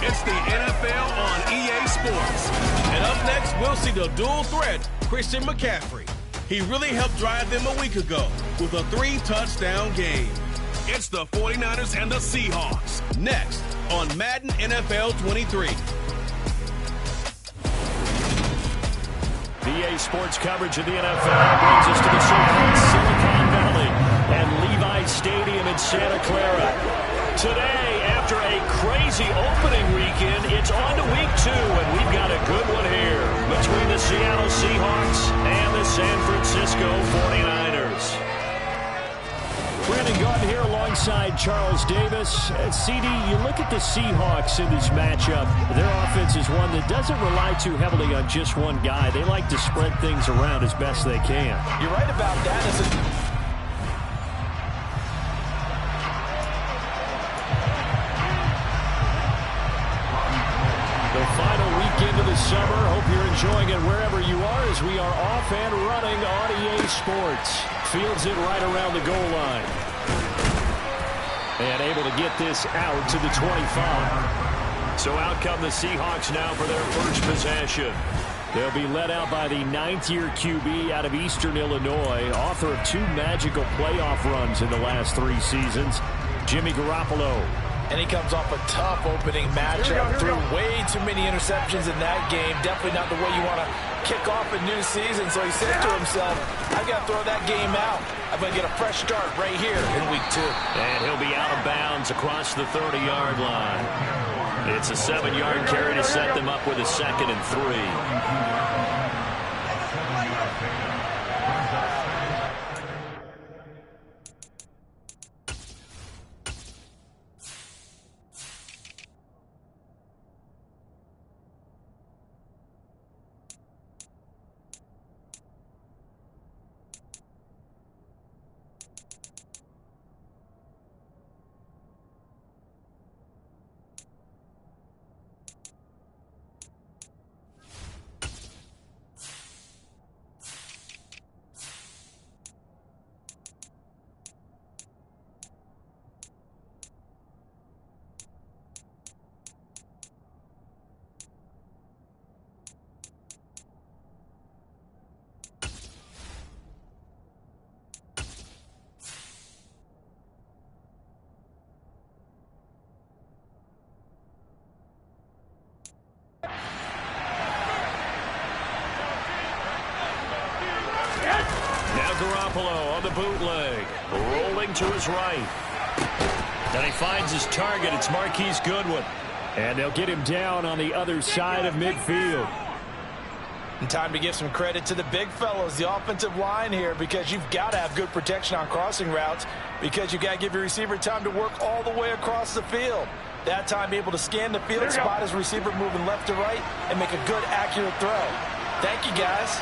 It's the NFL on EA Sports. And up next, we'll see the dual threat, Christian McCaffrey. He really helped drive them a week ago with a 3-touchdown game. It's the 49ers and the Seahawks. Next on Madden NFL 23. EA Sports coverage of the NFL brings us to the so-called Silicon Valley and Levi Stadium in Santa Clara. Today, after a crazy opening weekend, it's on to week 2, and we've got a good one here between the Seattle Seahawks and the San Francisco 49ers. Brandon Gaudin here alongside Charles Davis. CD, you look at the Seahawks in this matchup. Their offense is one that doesn't rely too heavily on just one guy. They like to spread things around as best they can. You're right about that. The final weekend of the summer. Hope you're enjoying it wherever you are as we are off and running on EA Sports. Fields it right around the goal line. And able to get this out to the 25. So out come the Seahawks now for their first possession. They'll be led out by the 9th-year QB out of Eastern Illinois, author of 2 magical playoff runs in the last 3 seasons, Jimmy Garoppolo. And he comes off a tough opening matchup. Threw way too many interceptions in that game. Definitely not the way you want to kick off a new season. So he said to himself, I've got to throw that game out. I'm going to get a fresh start right here in week 2. And he'll be out of bounds across the 30-yard line. It's a 7-yard carry to set them up with a 2nd and 3. Garoppolo on the bootleg, rolling to his right. Then he finds his target. It's Marquise Goodwin. And they'll get him down on the other side of midfield. And time to give some credit to the big fellows, the offensive line here, because you've got to have good protection on crossing routes, because you've got to give your receiver time to work all the way across the field. That time, be able to scan the field, spot his receiver moving left to right, and make a good, accurate throw. Thank you, guys.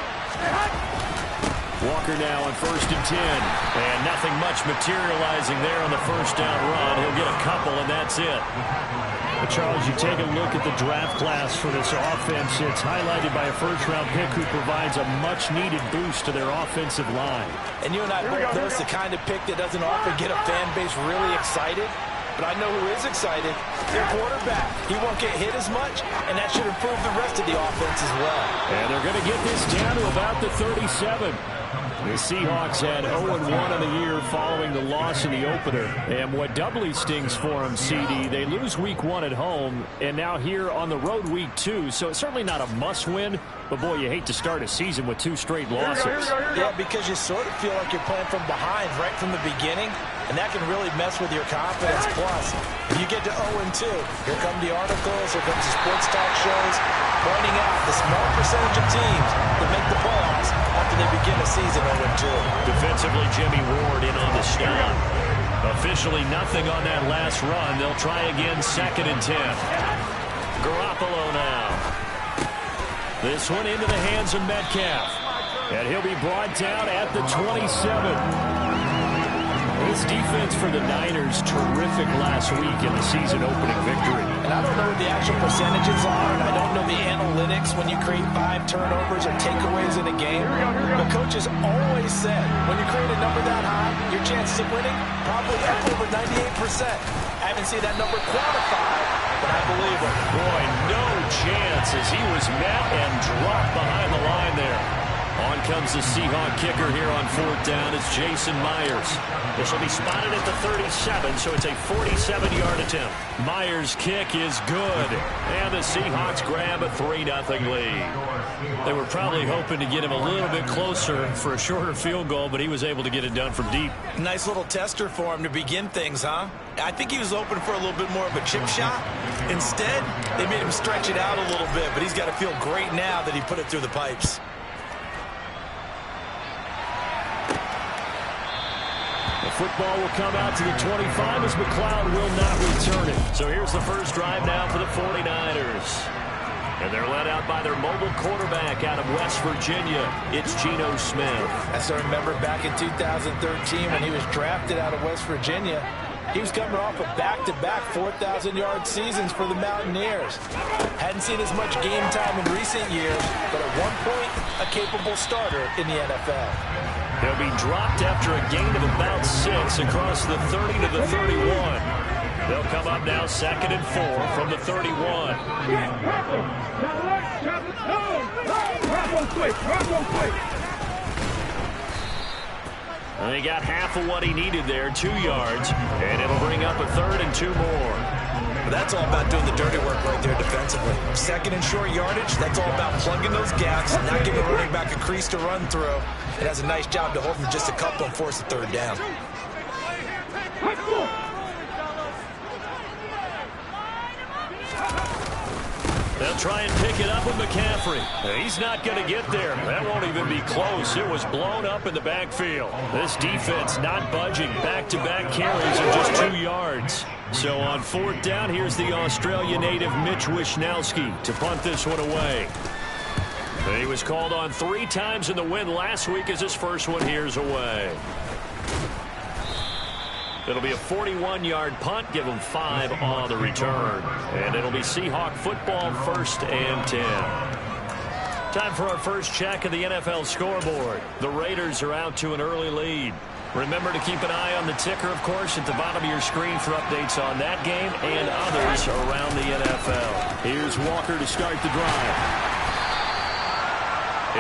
Walker now on 1st and 10. And nothing much materializing there on the first down run. He'll get a couple, and that's it. But Charles, you take a look at the draft class for this offense. It's highlighted by a first-round pick who provides a much-needed boost to their offensive line. And you and I both know it's the kind of pick that doesn't often get a fan base really excited. But I know who is excited. Their quarterback. He won't get hit as much, and that should improve the rest of the offense as well. And they're going to get this down to about the 37. The Seahawks had 0-1 in the year following the loss in the opener. And what doubly stings for them, CD, they lose week 1 at home, and now here on the road week 2. So it's certainly not a must-win, but boy, you hate to start a season with 2 straight losses. Yeah, because you sort of feel like you're playing from behind right from the beginning, and that can really mess with your confidence. Plus, if you get to 0-2, here come the articles, here comes the sports talk shows, pointing out the small percentage of teams that make the playoffs after they begin a season 0-2. Defensively, Jimmy Ward in on the stop. Officially nothing on that last run. They'll try again, 2nd and 10. Garoppolo now. This one into the hands of Metcalf. And he'll be brought down at the 27. This defense for the Niners, terrific last week in the season-opening victory. And I don't know what the actual percentages are, and I don't know the analytics when you create 5 turnovers or takeaways in a game. But coaches always said, when you create a number that high, your chances of winning probably up over 98%. I haven't seen that number quantified, but I believe trouble. Boy, no chance as he was met and dropped behind the line there. On comes the Seahawk kicker here on 4th down. It's Jason Myers. This will be spotted at the 37, so it's a 47-yard attempt. Myers' kick is good. And the Seahawks grab a 3-0 lead. They were probably hoping to get him a little bit closer for a shorter field goal, but he was able to get it done from deep. Nice little tester for him to begin things, huh? I think he was hoping for a little bit more of a chip shot. Instead, they made him stretch it out a little bit, but he's got to feel great now that he put it through the pipes. The football will come out to the 25 as McLeod will not return it. So here's the first drive now for the 49ers. And they're led out by their mobile quarterback out of West Virginia. It's Geno Smith. As I remember back in 2013 when he was drafted out of West Virginia, he was coming off of back-to-back 4,000-yard seasons for the Mountaineers. Hadn't seen as much game time in recent years, but at one point, a capable starter in the NFL. He'll be dropped after a gain of about 6 across the 30 to the 31. They'll come up now 2nd and 4 from the 31. And he got half of what he needed there, 2 yards, and it'll bring up a 3rd and 2 more. That's all about doing the dirty work right there defensively. 2nd and short yardage, that's all about plugging those gaps, not giving the running back a crease to run through. It has a nice job to hold him just a couple and force a 3rd down. They'll try and pick it up with McCaffrey. He's not going to get there. That won't even be close. It was blown up in the backfield. This defense not budging. Back-to-back carries of just 2 yards. So on 4th down, here's the Australia native Mitch Wishnowsky to punt this one away. He was called on 3 times in the win last week as his first one here's away. It'll be a 41-yard punt, give him 5 on the return. And it'll be Seahawk football 1st and 10. Time for our first check of the NFL scoreboard. The Raiders are out to an early lead. Remember to keep an eye on the ticker, of course, at the bottom of your screen for updates on that game and others around the NFL. Here's Walker to start the drive.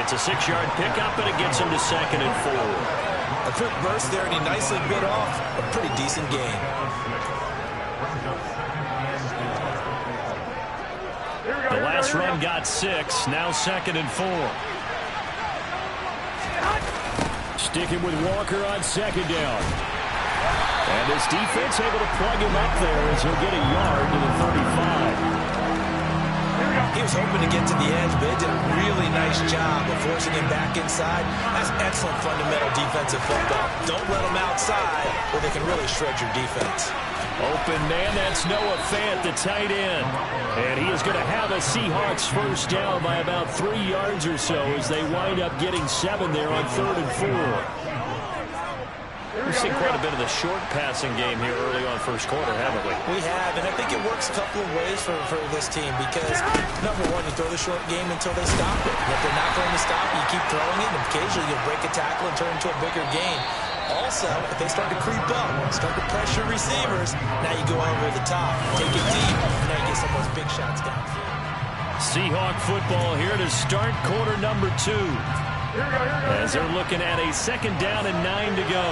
It's a 6-yard pickup, and it gets him to 2nd and 4. A quick burst there, and he nicely bit off a pretty decent gain. The last run got 6, now 2nd and 4. Sticking with Walker on 2nd down. And this defense able to plug him up there as he'll get a yard to the 35. He was hoping to get to the edge, but they did a really nice job of forcing him back inside. That's excellent fundamental defensive football. Don't let them outside where they can really shred your defense. Open man, that's Noah Fant, the tight end. And he is going to have a Seahawks first down by about 3 yards or so as they wind up getting 7 there on 3rd and 4. We've seen quite a bit of the short passing game here early on first quarter, haven't we? We have, and I think it works a couple of ways for this team because, number one, you throw the short game until they stop it. And if they're not going to stop it, you keep throwing it, and occasionally you'll break a tackle and turn it into a bigger gain. Also, if they start to creep up, start to pressure receivers, now you go over the top, take it deep, and now you get some of those big shots downfield. Seahawk football here to start quarter number 2. As they're looking at a 2nd down and 9 to go.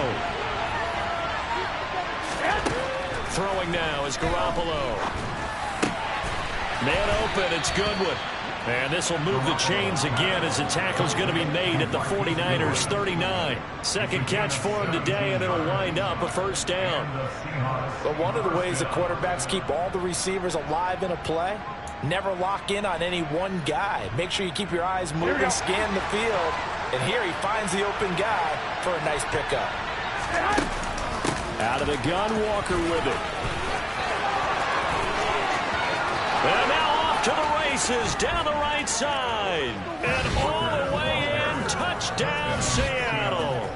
Throwing now is Garoppolo. Man open, it's Goodwin. And this will move the chains again as the tackle's going to be made at the 49ers 39. 2nd catch for him today, and it'll wind up a first down. But one of the ways the quarterbacks keep all the receivers alive in a play, never lock in on any one guy. Make sure you keep your eyes moving, scan the field. And here he finds the open guy for a nice pickup. Out of the gun, Walker with it. And now off to the races down the right side. And all the way in, touchdown Seattle.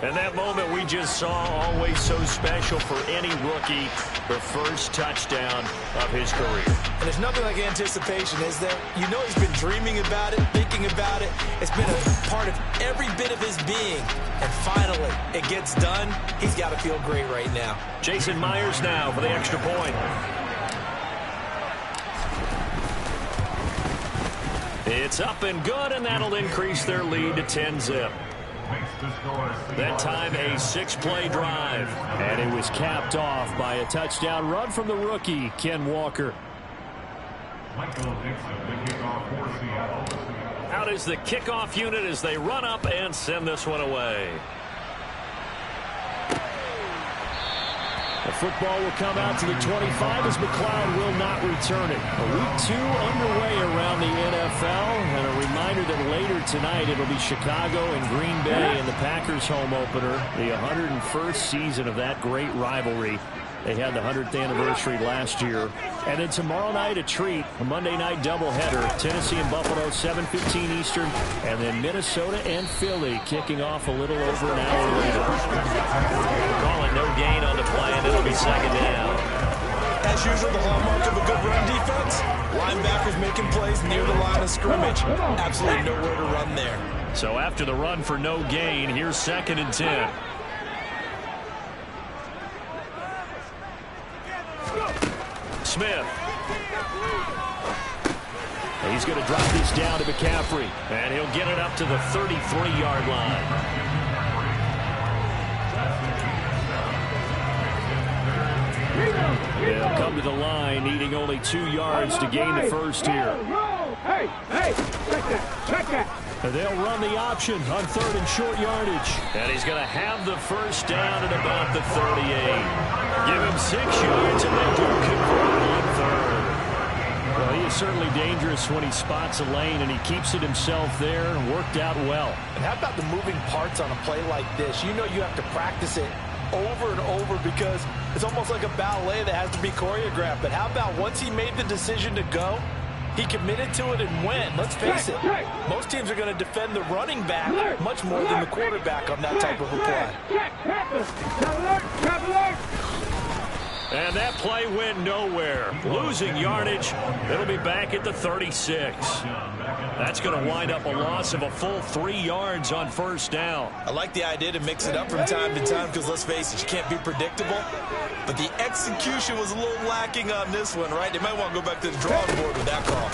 And that moment we just saw, always so special for any rookie, the first touchdown of his career. And there's nothing like anticipation, is there? You know he's been dreaming about it, thinking about it. It's been a part of every bit of his being. And finally, it gets done. He's got to feel great right now. Jason Myers now for the extra point. It's up and good, and that'll increase their lead to 10-zip. That time a 6-play drive. And it was capped off by a touchdown run from the rookie, Ken Walker. Out is the kickoff unit as they run up and send this one away. The football will come out to the 25 as McLeod will not return it. Week 2 underway around the NFL. And a reminder that later tonight it'll be Chicago and Green Bay in the Packers home opener. The 101st season of that great rivalry. They had the 100th anniversary last year. And then tomorrow night a treat, a Monday night doubleheader. Tennessee and Buffalo, 7:15 Eastern. And then Minnesota and Philly kicking off a little over an hour later. Call it no gain on the play, and it'll be second down. As usual, the hallmark of a good run defense, linebackers making plays near the line of scrimmage. Absolutely nowhere to run there. So after the run for no gain, here's 2nd and 10. Smith. He's going to drop this down to McCaffrey, and he'll get it up to the 33-yard line. They'll come to the line, needing only 2 yards to gain the first here. They'll run the option on 3rd and short yardage. And he's going to have the first down at about the 38. Give him 6 yards, and they do convert on 3rd. Well, he is certainly dangerous when he spots a lane, and he keeps it himself there and worked out well. And how about the moving parts on a play like this? You know you have to practice it over and over because it's almost like a ballet that has to be choreographed. But how about once he made the decision to go, he committed to it and went. Let's face it, most teams are going to defend the running back much more than the quarterback on that type of a play. And that play went nowhere. Losing yardage. It'll be back at the 36. That's going to wind up a loss of a full 3 yards on first down. I like the idea to mix it up from time to time because, let's face it, you can't be predictable. But the execution was a little lacking on this one, right? They might want to go back to the drawing board with that call.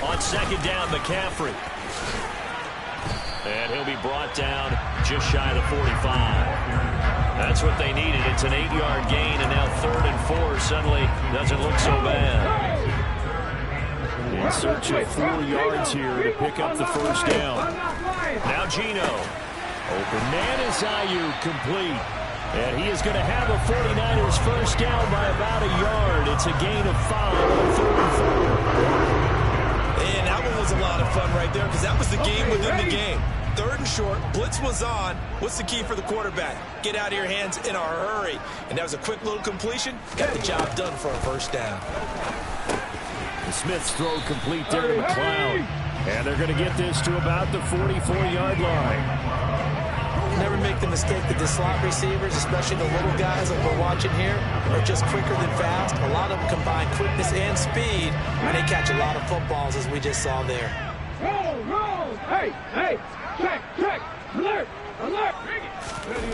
On 2nd down, McCaffrey. And he'll be brought down just shy of the 45. That's what they needed. It's an 8-yard gain, and now 3rd and 4 suddenly doesn't look so bad. In search of 4 yards here to pick up the first down. Now Gino. Open man is Ayuk, complete. And he is going to have a 49ers first down by about a yard. It's a gain of 5 on 3rd and 4. And that one was a lot of fun right there because that was the game within the game. 3rd and short, blitz was on. What's the key for the quarterback? Get out of your hands in a hurry. And that was a quick little completion. Got the job done for a first down. Smith's throw complete there to McLeod. And they're going to get this to about the 44-yard line. Never make the mistake that the slot receivers, especially the little guys that we're watching here, are just quicker than fast. A lot of them combine quickness and speed, and they catch a lot of footballs, as we just saw there. Roll! Hey! Check! Alert!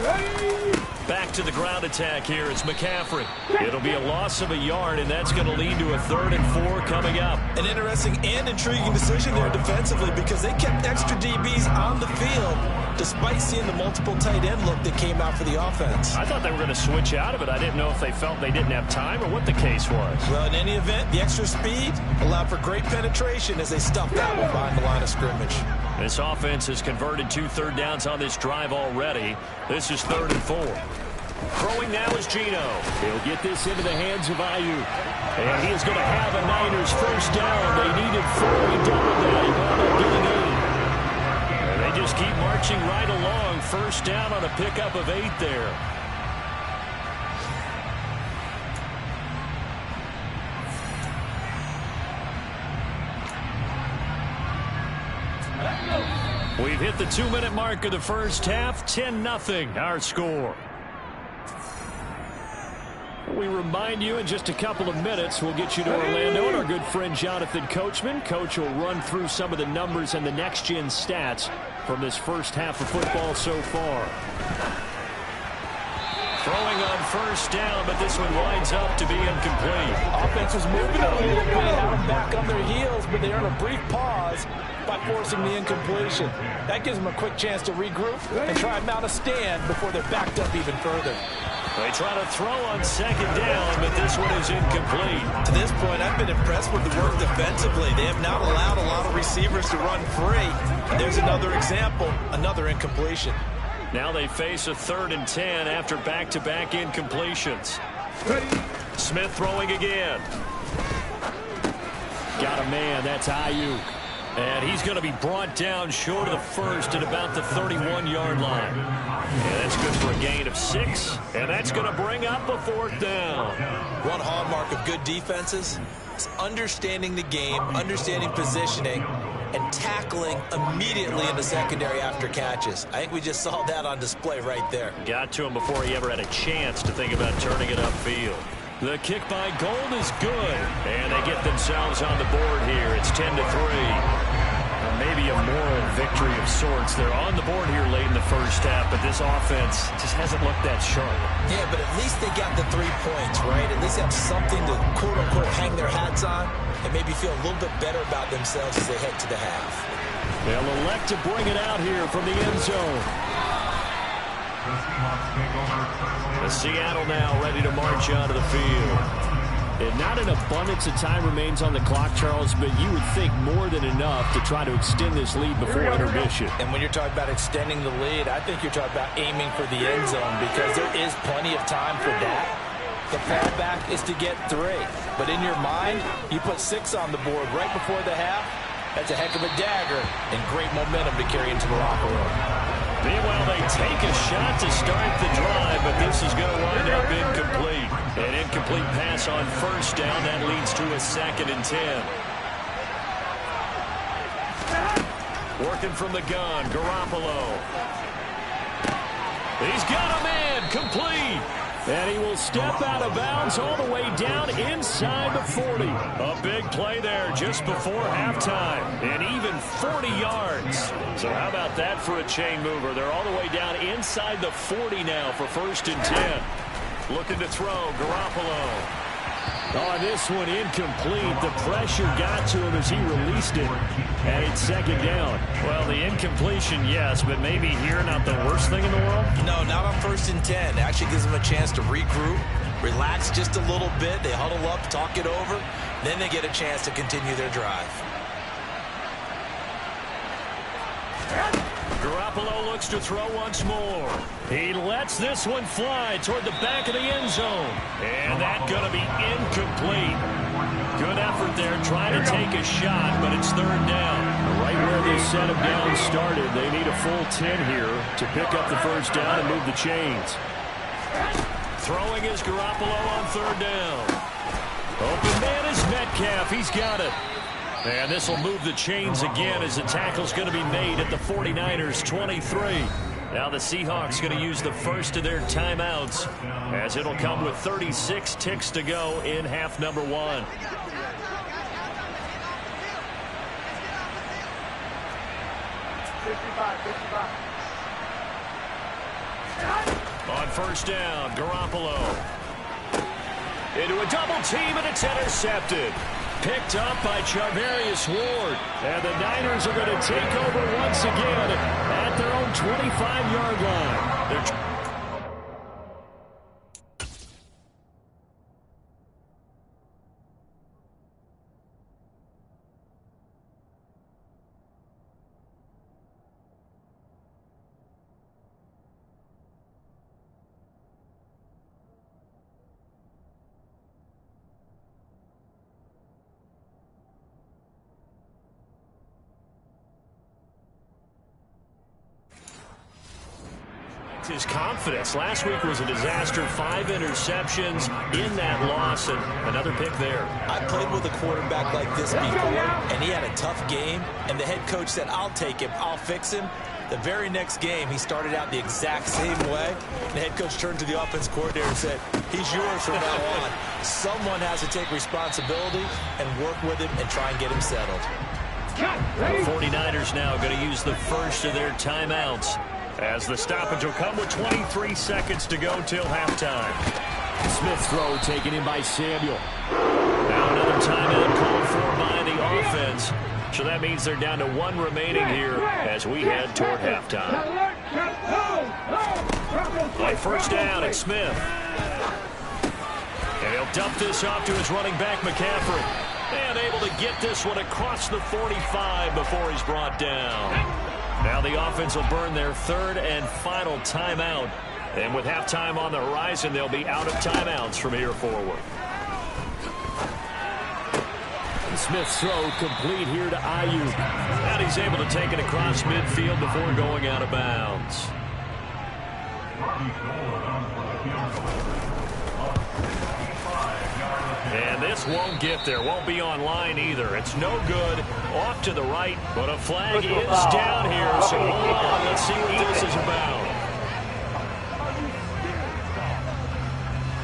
Ready! Back to the ground attack here. It's McCaffrey. It'll be a loss of a yard, and that's going to lead to a 3rd and 4 coming up. An interesting and intriguing decision there defensively because they kept extra DBs on the field despite seeing the multiple tight end look that came out for the offense. I thought they were going to switch out of it. I didn't know if they felt they didn't have time or what the case was. Well, in any event, the extra speed allowed for great penetration as they stuffed that one behind the line of scrimmage. This offense has converted 2 third downs on this drive already. This is 3rd and 4. Throwing now is Gino. He'll get this into the hands of Ayuk. And he is going to have a Niners first down. They needed 4. He doubled that. He wound up getting 8. And they just keep marching right along. First down on a pickup of 8 there. We've hit the 2-minute mark of the first half. 10-0 our score. We remind you in just a couple of minutes we'll get you to Orlando and our good friend Jonathan Coachman. Coach will run through some of the numbers and the next-gen stats from this first half of football so far. Throwing on first down, but this one winds up to be incomplete. Offense was moving a little bit, had them back on their heels, but they earn a brief pause by forcing the incompletion. That gives them a quick chance to regroup and try and mount a stand before they're backed up even further. They try to throw on second down, but this one is incomplete. To this point, I've been impressed with the work defensively. They have not allowed a lot of receivers to run free. And there's another example, another incompletion. Now they face a 3rd and 10 after back-to-back incompletions. Smith throwing again. Got a man, that's Ayuk. And he's going to be brought down short of the first at about the 31-yard line. And that's good for a gain of 6. And that's going to bring up a 4th down. One hallmark of good defenses is understanding the game, understanding positioning, and tackling immediately in the secondary after catches. I think we just saw that on display right there. Got to him before he ever had a chance to think about turning it upfield. The kick by Gold is good. And they get themselves on the board here. It's 10-3. Maybe a moral victory of sorts. They're on the board here late in the first half, but this offense just hasn't looked that sharp. Yeah, but at least they got the 3 points, right? At least have something to, quote-unquote, hang their hats on and maybe feel a little bit better about themselves as they head to the half. They'll elect to bring it out here from the end zone. The Seattle now ready to march onto the field. And not an abundance of time remains on the clock, Charles, but you would think more than enough to try to extend this lead before intermission. And when you're talking about extending the lead, I think you're talking about aiming for the end zone because there is plenty of time for that. The fallback is to get 3. But in your mind, you put 6 on the board right before the half. That's a heck of a dagger and great momentum to carry into the locker room. Meanwhile, they take a shot to start the drive, but this is going to wind up incomplete. An incomplete pass on first down. That leads to a 2nd and 10. Working from the gun, Garoppolo. He's got a man, complete. And he will step out of bounds all the way down inside the 40. A big play there just before halftime. And even 40 yards. So how about that for a chain mover? They're all the way down inside the 40 now for 1st and 10. Looking to throw, Garoppolo. Oh, this one incomplete. The pressure got to him as he released it. And it's 2nd down. Well, the incompletion, yes, but maybe here not the worst thing in the world? No, not on 1st and 10. It actually gives them a chance to regroup, relax just a little bit. They huddle up, talk it over. Then they get a chance to continue their drive. Garoppolo looks to throw once more. He lets this one fly toward the back of the end zone. And that's going to be incomplete. Good effort there trying to take a shot, but it's 3rd down. Right where they set him down started, they need a full 10 here to pick up the 1st down and move the chains. Throwing is Garoppolo on 3rd down. Open man is Metcalf. He's got it. And this will move the chains again as the tackle's going to be made at the 49ers 23. Now the Seahawks going to use the first of their timeouts as it'll come with 36 ticks to go in half number 1. 55. On 1st down, Garoppolo. Into a double team, and it's intercepted. Picked up by Charvarius Ward. And the Niners are going to take over once again at their own 25-yard line. His confidence. Last week was a disaster. 5 interceptions in that loss, and another pick there. I played with a quarterback like this before, and he had a tough game, and the head coach said, I'll take him, I'll fix him. The very next game, he started out the exact same way. The head coach turned to the offense coordinator and said, he's yours from now on. Someone has to take responsibility and work with him and try and get him settled. The 49ers now going to use the first of their timeouts, as the stoppage will come with 23 seconds to go till halftime. Smith's throw taken in by Samuel. Now another timeout called for by the offense. that means they're down to 1 remaining here as we head toward halftime. On first down, it's Smith. And he'll dump this off to his running back, McCaffrey. And able to get this one across the 45 before he's brought down. Now the offense will burn their 3rd and final timeout. And with halftime on the horizon, they'll be out of timeouts from here forward. Smith's throw complete here to Ayuk. And he's able to take it across midfield before going out of bounds. And this won't get there. Won't be online either. It's no good. Off to the right. But a flag is down here. So hold on. Let's see what this is about.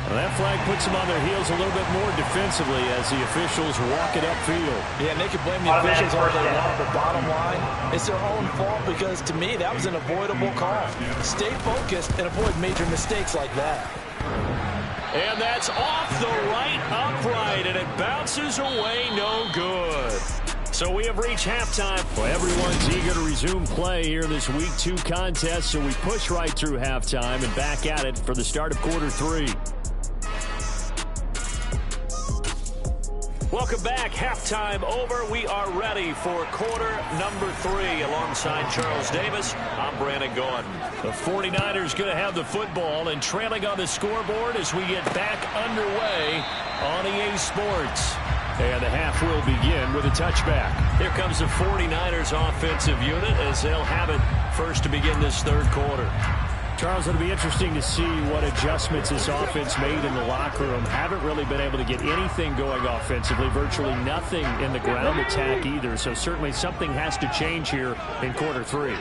Well, that flag puts them on their heels a little bit more defensively as the officials walk it upfield. Yeah, and they can blame the officials all they want, but bottom line, it's their own fault because, to me, that was an avoidable call. Stay focused and avoid major mistakes like that. And that's off the right upright, and it bounces away no good. So we have reached halftime. Well, everyone's eager to resume play here in this Week 2 contest, so we push right through halftime and back at it for the start of quarter 3. Welcome back. Halftime over. We are ready for quarter number 3. Alongside Charles Davis, I'm Brandon Gordon. The 49ers going to have the football and trailing on the scoreboard as we get back underway on EA Sports. And the half will begin with a touchback. Here comes the 49ers offensive unit as they'll have it first to begin this 3rd quarter. Charles, it'll be interesting to see what adjustments this offense made in the locker room. Haven't really been able to get anything going offensively, virtually nothing in the ground attack either. So certainly something has to change here in quarter 3.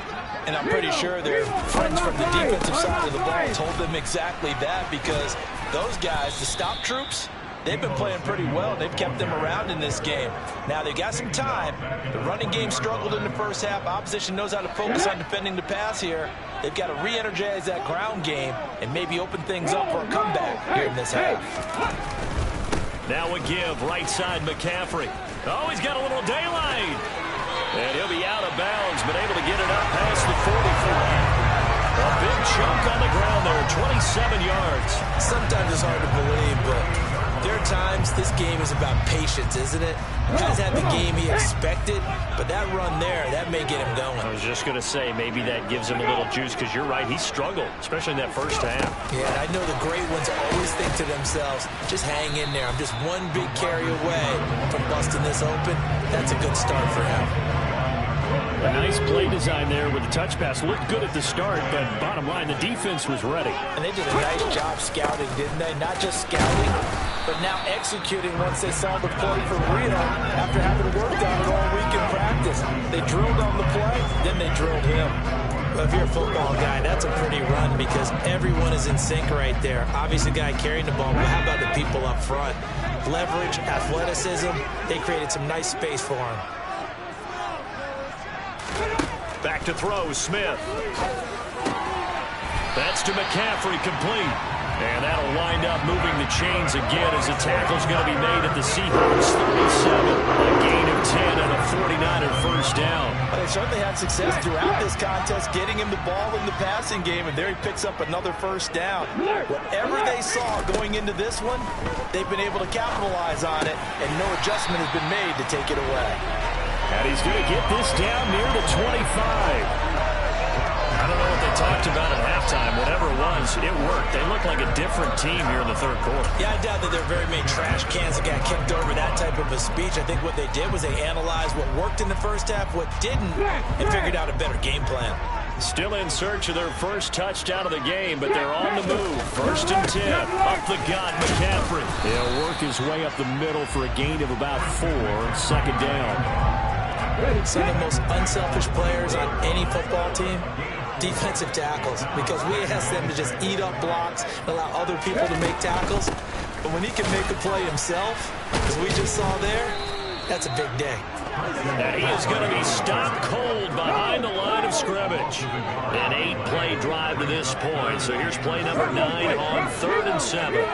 And I'm pretty sure their friends from the defensive side of the ball told them exactly that, because those guys, the stop troops, they've been playing pretty well. They've kept them around in this game. Now, they've got some time. The running game struggled in the first half. Opposition knows how to focus on defending the pass here. They've got to re-energize that ground game and maybe open things up for a comeback here in this half. Now a give, right side McCaffrey. Oh, he's got a little daylight. And he'll be out of bounds, but able to get it up past the 45. A big chunk on the ground there, 27 yards. Sometimes it's hard to believe, but there are times this game is about patience, isn't it? He has had the game he expected, but that run there, that may get him going. I was just going to say, maybe that gives him a little juice, because you're right, he struggled, especially in that first half. Yeah, and I know the great ones always think to themselves, just hang in there. I'm just one big carry away from busting this open. That's a good start for him. A nice play design there with the touch pass. Looked good at the start, but bottom line, the defense was ready. And they did a nice job scouting, didn't they? Not just scouting, but now executing once they saw the play for real after having worked on it all week in practice. They drilled on the play, then they drilled him. Well, if you're a football guy, that's a pretty run because everyone is in sync right there. Obviously, the guy carrying the ball, but how about the people up front? Leverage, athleticism, they created some nice space for him. Back to throw, Smith. That's to McCaffrey, complete. And that'll wind up moving the chains again as the tackle's going to be made at the Seahawks 37. A gain of 10 and a 49er first down. But they certainly had success throughout this contest, getting him the ball in the passing game, and there he picks up another first down. Whatever they saw going into this one, they've been able to capitalize on it, and no adjustment has been made to take it away. And he's going to get this down near the 25. I don't know what they talked about at halftime. Whatever it was, it worked. They look like a different team here in the 3rd quarter. Yeah, I doubt that there are very many trash cans that got kicked over that type of a speech. I think what they did was they analyzed what worked in the first half, what didn't, and figured out a better game plan. Still in search of their first touchdown of the game, but they're on the move. 1st and 10. Up the gut, McCaffrey. He'll work his way up the middle for a gain of about 4. 2nd down. Some of the most unselfish players on any football team, defensive tackles, because we ask them to just eat up blocks and allow other people to make tackles. But when he can make a play himself, as we just saw there, that's a big day. And he is going to be stopped cold behind the line of scrimmage. An 8-play drive to this point. So here's play number 9 on 3rd and 7.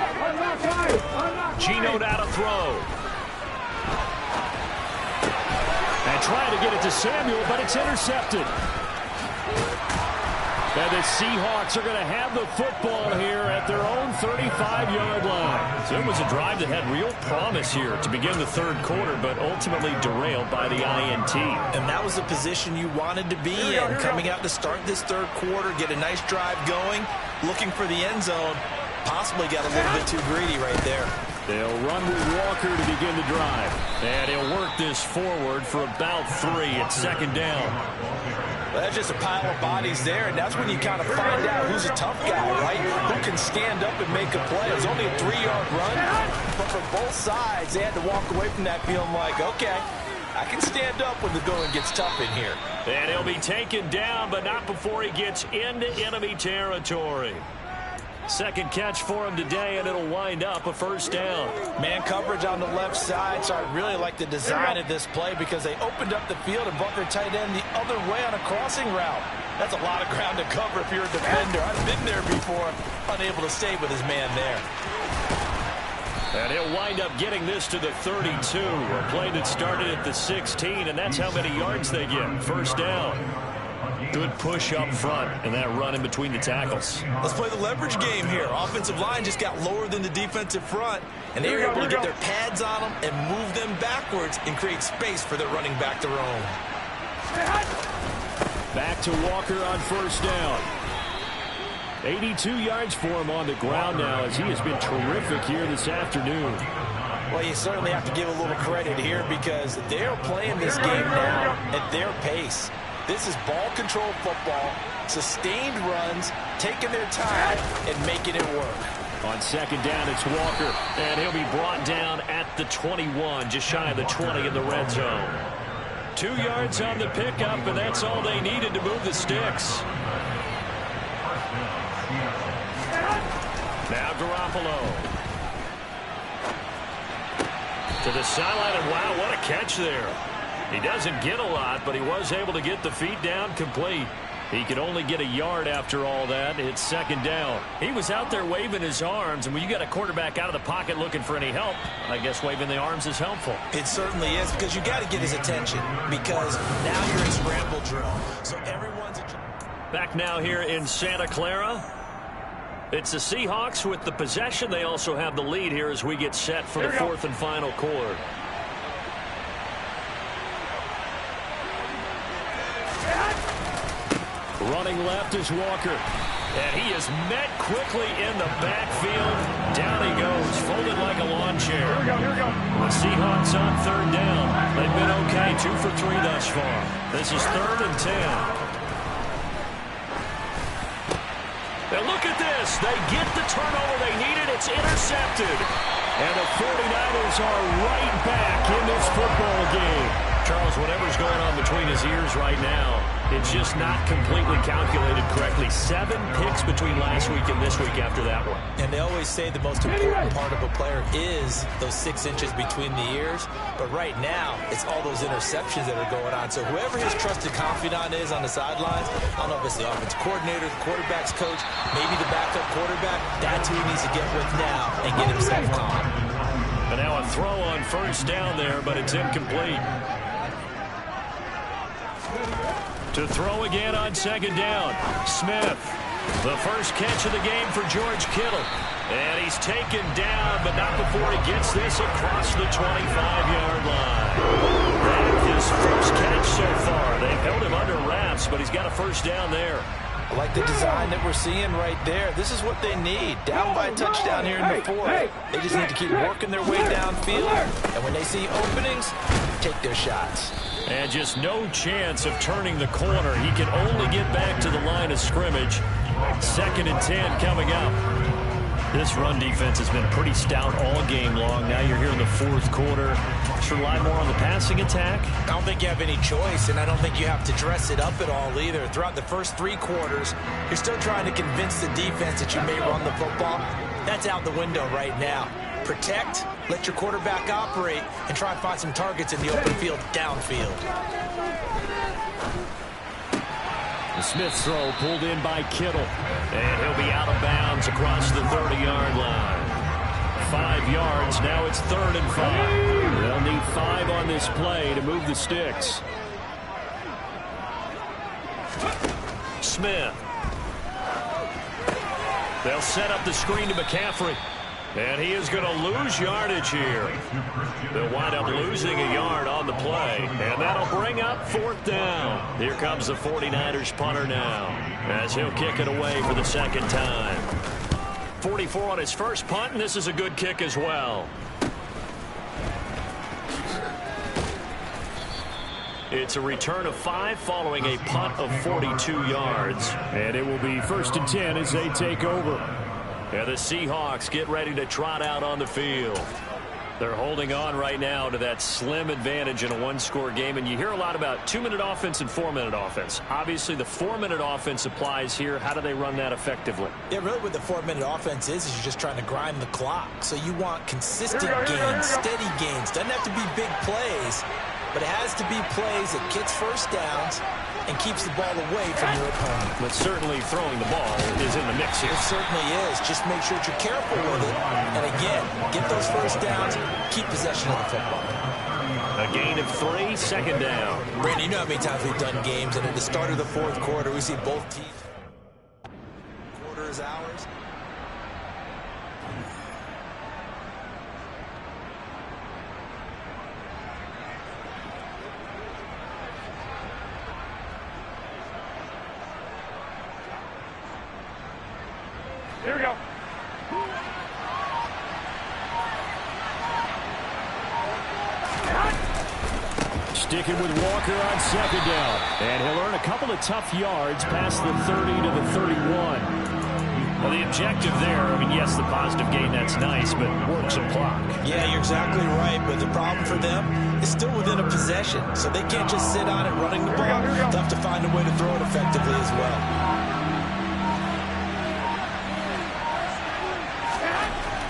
Geno out to throw. That trying to get it to Samuel, but it's intercepted. And the Seahawks are going to have the football here at their own 35-yard line. So it was a drive that had real promise here to begin the third quarter, but ultimately derailed by the INT. And that was the position you wanted to be in, coming out to start this third quarter, get a nice drive going, looking for the end zone. Possibly got a little bit too greedy right there. They'll run with Walker to begin the drive. And he'll work this forward for about 3. It's second down. Well, that's just a pile of bodies there, and that's when you kind of find out who's a tough guy, right? Who can stand up and make a play. It was only a 3-yard run, but for both sides, they had to walk away from that feeling like, okay, I can stand up when the going gets tough in here. And he'll be taken down, but not before he gets into enemy territory. Second catch for him today, and it'll wind up a first down. Man coverage on the left side, so I really like the design of this play because they opened up the field and brought their tight end the other way on a crossing route. That's a lot of ground to cover if you're a defender. I've been there before, unable to stay with his man there. And he'll wind up getting this to the 32, a play that started at the 16, and that's how many yards they get. First down. Good push up front, and that run in between the tackles. Let's play the leverage game here. Offensive line just got lower than the defensive front, and they were able to get their pads on them and move them backwards and create space for their running back to roam. Back to Walker on first down. 82 yards for him on the ground now as he has been terrific here this afternoon. Well, you certainly have to give a little credit here because they're playing this game now at their pace. This is ball control football, sustained runs, taking their time, and making it work. On second down, it's Walker, and he'll be brought down at the 21, just shy of the 20 in the red zone. 2 yards on the pickup, and that's all they needed to move the sticks. Now Garoppolo. To the sideline, and wow, what a catch there. He doesn't get a lot, but he was able to get the feet down complete. He could only get a yard after all that. It's second down. He was out there waving his arms, and when you got a quarterback out of the pocket looking for any help, I guess waving the arms is helpful. It certainly is, because you got to get his attention, because now you're in scramble drill. So everyone's... Back now here in Santa Clara. It's the Seahawks with the possession. They also have the lead here as we get set for the fourth and final quarter. Running left is Walker. And he is met quickly in the backfield. Down he goes, folded like a lawn chair. Here we go. The Seahawks on third down. They've been okay, 2 for 3 thus far. This is 3rd and 10. Now look at this. They get the turnover they needed. It's intercepted. And the 49ers are right back in this football game. Charles, whatever's going on between his ears right now, it's just not completely calculated correctly. 7 picks between last week and this week after that one. And they always say the most important part of a player is those 6 inches between the ears. But right now, it's all those interceptions that are going on. So whoever his trusted confidant is on the sidelines, I don't know if it's the offensive coordinator, the quarterback's coach, maybe the backup quarterback, that's who he needs to get with now and get himself calm. And now a throw on first down there, but it's incomplete. To throw again on second down. Smith, the first catch of the game for George Kittle. And he's taken down, but not before he gets this across the 25-yard line. That's his first catch so far. They've held him under wraps, but he's got a first down there. I like the design that we're seeing right there. This is what they need. Down by a touchdown here in the fourth. They just need to keep working their way downfield. And when they see openings, take their shots. And just no chance of turning the corner. He can only get back to the line of scrimmage. 2nd and 10 coming up. This run defense has been pretty stout all game long. Now you're here in the fourth quarter. Should rely more on the passing attack. I don't think you have any choice, and I don't think you have to dress it up at all either. Throughout the first 3 quarters, you're still trying to convince the defense that you may run the football. That's out the window right now. Protect, let your quarterback operate, and try and find some targets in the open field downfield. The Smith throw pulled in by Kittle. And he'll be out of bounds across the 30-yard line. 5 yards, now it's 3rd and 5. They'll need 5 on this play to move the sticks. Smith. They'll set up the screen to McCaffrey. And he is going to lose yardage here. They'll wind up losing a yard on the play. And that'll bring up 4th down. Here comes the 49ers punter now, as he'll kick it away for the second time. 44 on his first punt, and this is a good kick as well. It's a return of 5 following a punt of 42 yards. And it will be 1st and 10 as they take over. And the Seahawks get ready to trot out on the field. They're holding on right now to that slim advantage in a one-score game. And you hear a lot about 2-minute offense and 4-minute offense. Obviously, the 4-minute offense applies here. How do they run that effectively? Yeah, really what the 4-minute offense is you're just trying to grind the clock. So you want consistent gains, steady gains. Doesn't have to be big plays, but it has to be plays that gets first downs and keeps the ball away from your opponent. But certainly throwing the ball is in the mix here. It certainly is. Just make sure that you're careful with it. And again, get those first downs, keep possession of the football. A gain of 3, 2nd down. Brandon, you know how many times we've done games, and at the start of the 4th quarter, we see both teams. Quarter is ours. Here we go. Sticking with Walker on 2nd down. And he'll earn a couple of tough yards past the 30 to the 31. Well, the objective there, I mean, yes, the positive gain, that's nice, but work some clock. Yeah, you're exactly right, but the problem for them is still within a possession, so they can't just sit on it running the ball. They'll have to find a way to throw it effectively as well.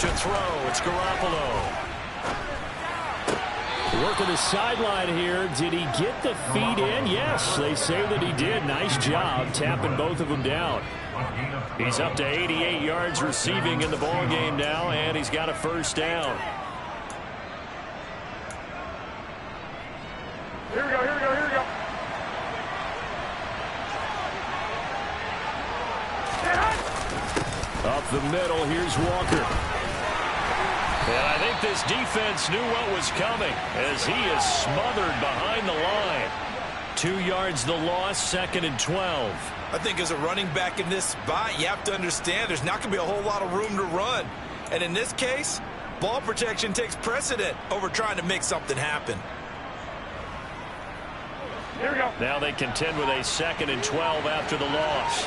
To throw, it's Garoppolo. Working the sideline here. Did he get the feet in? Yes, they say that he did. Nice job tapping both of them down. He's up to 88 yards receiving in the ball game now, and he's got a 1st down. Here we go, here we go, here we go. Up the middle, here's Walker. And I think this defense knew what was coming as he is smothered behind the line. 2 yards the loss, 2nd and 12. I think as a running back in this spot, you have to understand there's not going to be a whole lot of room to run. And in this case, ball protection takes precedent over trying to make something happen. Here we go. Now they contend with a 2nd and 12 after the loss.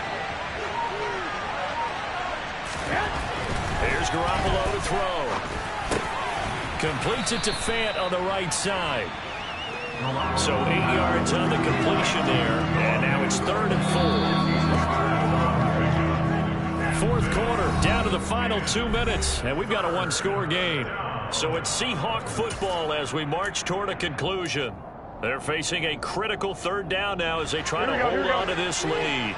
Here's Garoppolo to throw. Completes it to Fant on the right side. So 8 yards on the completion there. And now it's 3rd and 4. 4th quarter, down to the final 2 minutes. And we've got a one-score game. So it's Seahawk football as we march toward a conclusion. They're facing a critical 3rd down now as they try to hold on to this lead.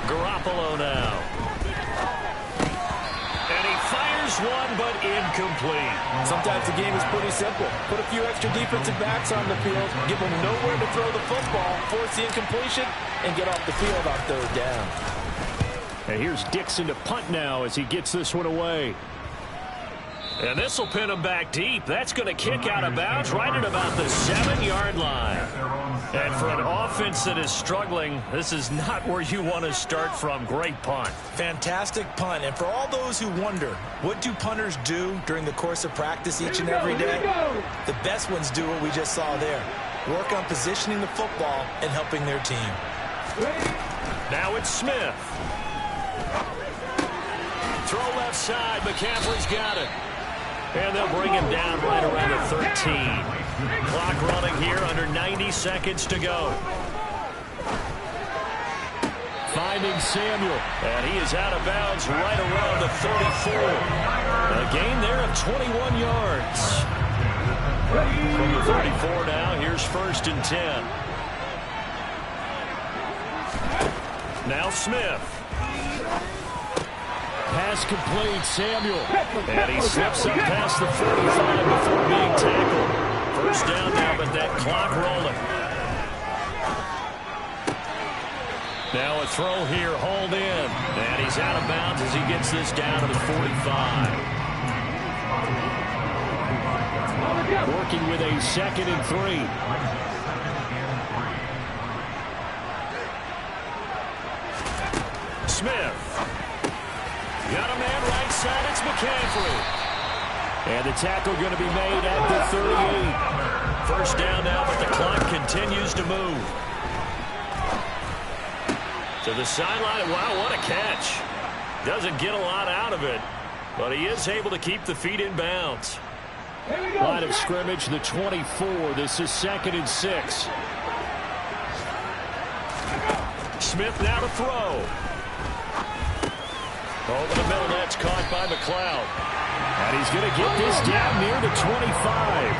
Garoppolo now. And he fires one, but incomplete. Sometimes the game is pretty simple. Put a few extra defensive backs on the field, give them nowhere to throw the football, force the incompletion, and get off the field on 3rd down. And here's Dixon to punt now as he gets this one away. And this will pin him back deep. That's going to kick out of bounds right at about the 7-yard line. And for an offense that is struggling, this is not where you want to start from. Great punt. Fantastic punt. And for all those who wonder, what do punters do during the course of practice each and every day? The best ones do what we just saw there. Work on positioning the football and helping their team. Now it's Smith. Throw left side. McCaffrey's got it. And they'll bring him down right around the 13. Clock running here, under 90 seconds to go. Finding Samuel. And he is out of bounds right around the 34. A gain there of 21 yards. From the 34 now, here's 1st and 10. Now Smith. Pass pass complete. Samuel. And he slips up past the 45 before being tackled. First down now, but that clock rolling. Now a throw here, hauled in. And he's out of bounds as he gets this down to the 45. Working with a 2nd and 3. Smith. Got a man right side. It's McCaffrey. And the tackle going to be made at the 38. First down now, but the clock continues to move. To the sideline. Wow, what a catch. Doesn't get a lot out of it, but he is able to keep the feet in bounds. Line of scrimmage, the 24. This is 2nd and 6. Smith now to throw. Over the middle, that's caught by McLeod. And he's going to get this down near the 25.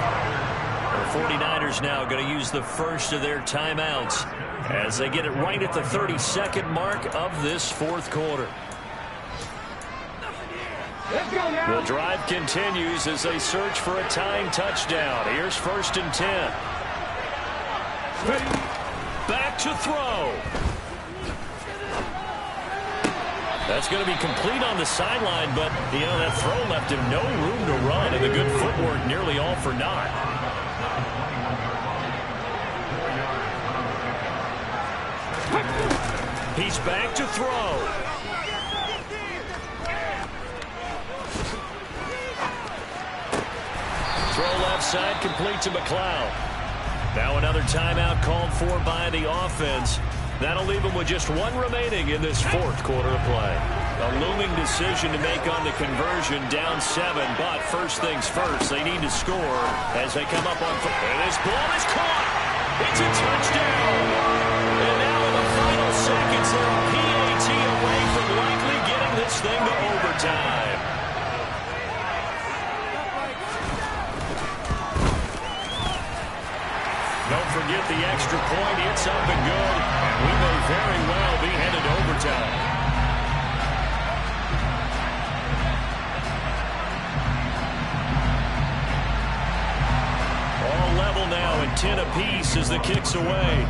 The 49ers now going to use the first of their timeouts as they get it right at the 32nd mark of this 4th quarter. The drive continues as they search for a tying touchdown. Here's 1st and 10. Back to throw. That's going to be complete on the sideline, but, you know, that throw left him no room to run, and the good footwork nearly all for naught. He's back to throw. Throw left side, complete to McLeod. Now another timeout called for by the offense. That'll leave them with just one remaining in this 4th quarter of play. A looming decision to make on the conversion, down 7, but first things first, they need to score as they come up on... And this ball is caught! It's a touchdown! And now in the final seconds, they're PAT away from likely getting this thing to overtime. Don't forget the extra point. It's up and good. And we may very well be headed to overtime. All level now and 10 apiece as the kick's away.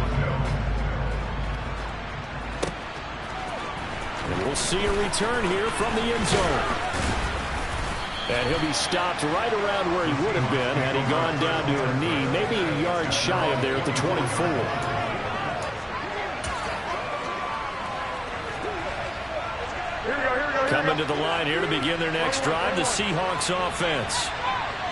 And we'll see a return here from the end zone. And he'll be stopped right around where he would have been had he gone down to a knee, maybe a yard shy of there at the 24. Coming to the line here to begin their next drive, the Seahawks offense.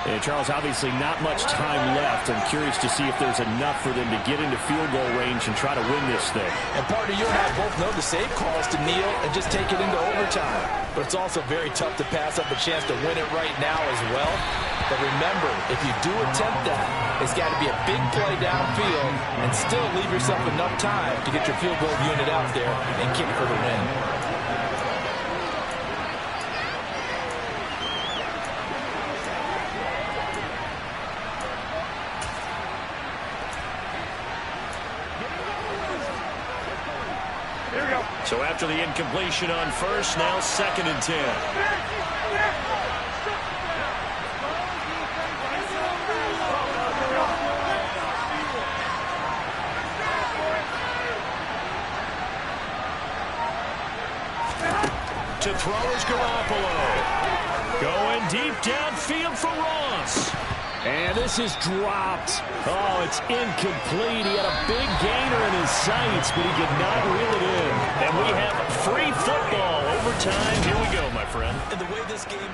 And Charles, obviously not much time left. I'm curious to see if there's enough for them to get into field goal range and try to win this thing. And partner, you and I both know the safe calls to kneel and just take it into overtime. But it's also very tough to pass up a chance to win it right now as well. But remember, if you do attempt that, it's got to be a big play downfield and still leave yourself enough time to get your field goal unit out there and kick for the win. So after the incompletion on first, now 2nd and 10. To throw is Garoppolo. Going deep downfield for Ross. And this is dropped. Oh, it's incomplete. He had a big gainer in his sights, but he could not reel it in. And we have free football. Overtime. Here we go, my friend. And the way this game...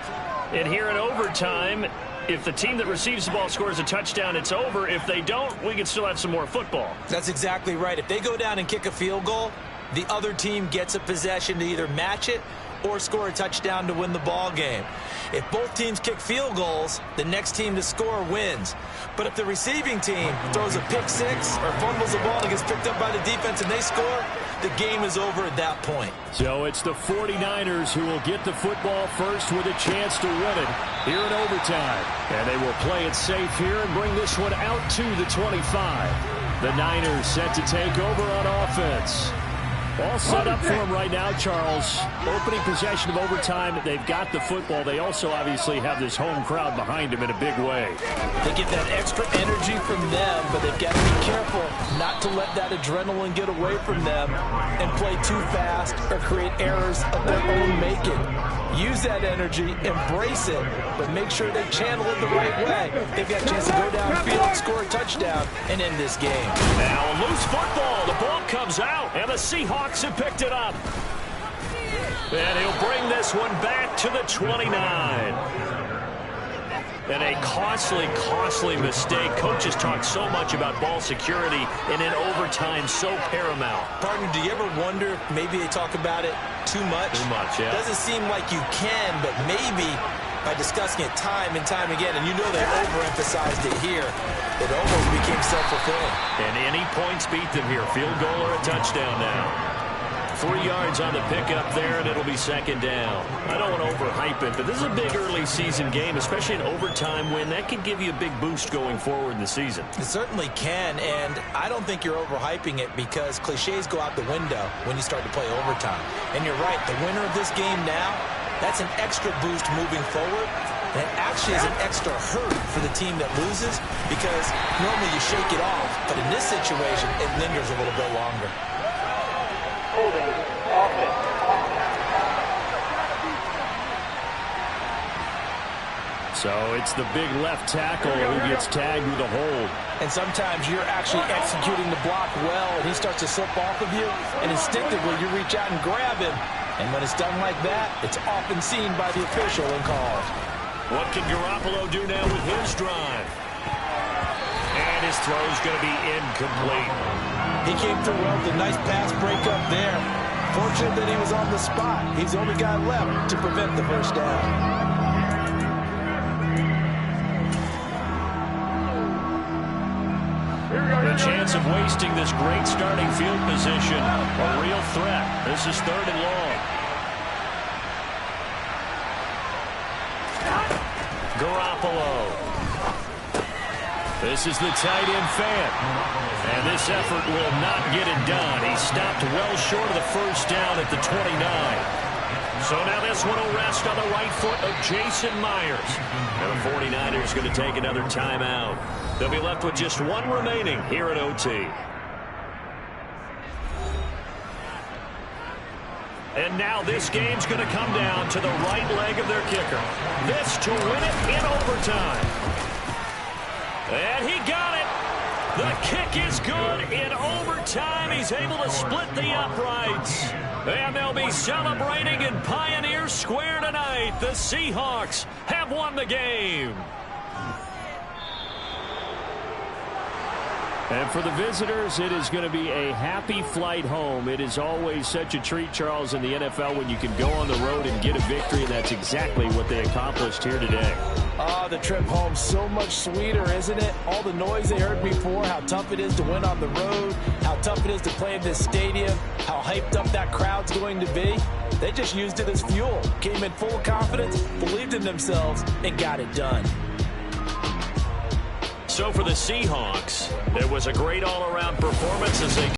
And here in overtime, if the team that receives the ball scores a touchdown, it's over. If they don't, we can still have some more football. That's exactly right. If they go down and kick a field goal, the other team gets a possession to either match it or score a touchdown to win the ball game. If both teams kick field goals, the next team to score wins. But if the receiving team throws a pick six or fumbles the ball and gets picked up by the defense and they score, the game is over at that point. So it's the 49ers who will get the football first with a chance to win it here in overtime. And they will play it safe here and bring this one out to the 25. The Niners set to take over on offense. All set up for him right now, Charles. Opening possession of overtime. They've got the football. They also obviously have this home crowd behind them in a big way. They get that extra energy from them, but they've got to be careful not to let that adrenaline get away from them and play too fast or create errors of their own making. Use that energy, embrace it, but make sure they channel it the right way. They've got a chance to go downfield, score a touchdown, and end this game. Now a loose football. The ball comes out, and the Seahawks have picked it up. And he'll bring this one back to the 29. And a costly mistake. Coaches talk so much about ball security, and in overtime, so paramount. Partner, do you ever wonder if maybe they talk about it too much? Too much, yeah. Doesn't seem like you can, but maybe by discussing it time and time again, and you know they overemphasized it here, it almost became self-fulfilling. And any points beat them here. Field goal or a touchdown now. 3 yards on the pickup there, and it'll be second down. I don't want to overhype it, but this is a big early season game, especially an overtime win. That could give you a big boost going forward in the season. It certainly can, and I don't think you're overhyping it because cliches go out the window when you start to play overtime. And you're right, the winner of this game now, that's an extra boost moving forward. And it actually is an extra hurt for the team that loses because normally you shake it off, but in this situation, it lingers a little bit longer. So it's the big left tackle who gets tagged with a hold. And sometimes you're actually executing the block well, and he starts to slip off of you, and instinctively you reach out and grab him. And when it's done like that, it's often seen by the official and called. What can Garoppolo do now with his drive? And his throw's going to be incomplete. He came through well with a nice pass breakup there. Fortunate that he was on the spot. He's the only guy left to prevent the first down. The chance of wasting this great starting field position, a real threat. This is 3rd and long. Garoppolo. This is the tight end fan. And this effort will not get it done. He stopped well short of the first down at the 29. So now this one will rest on the right foot of Jason Myers. And the 49ers going to take another timeout. They'll be left with just one remaining here at OT. And now this game's going to come down to the right leg of their kicker. This to win it in overtime. And he got it. The kick is good in overtime. He's able to split the uprights. And they'll be celebrating in Pioneer Square tonight. The Seahawks have won the game. And for the visitors, it is going to be a happy flight home. It is always such a treat, Charles, in the NFL when you can go on the road and get a victory, and that's exactly what they accomplished here today. The trip home so much sweeter, isn't it? All the noise they heard before, how tough it is to win on the road, how tough it is to play in this stadium, how hyped up that crowd's going to be. They just used it as fuel, came in full of confidence, believed in themselves, and got it done. So for the Seahawks, it was a great all-around performance as they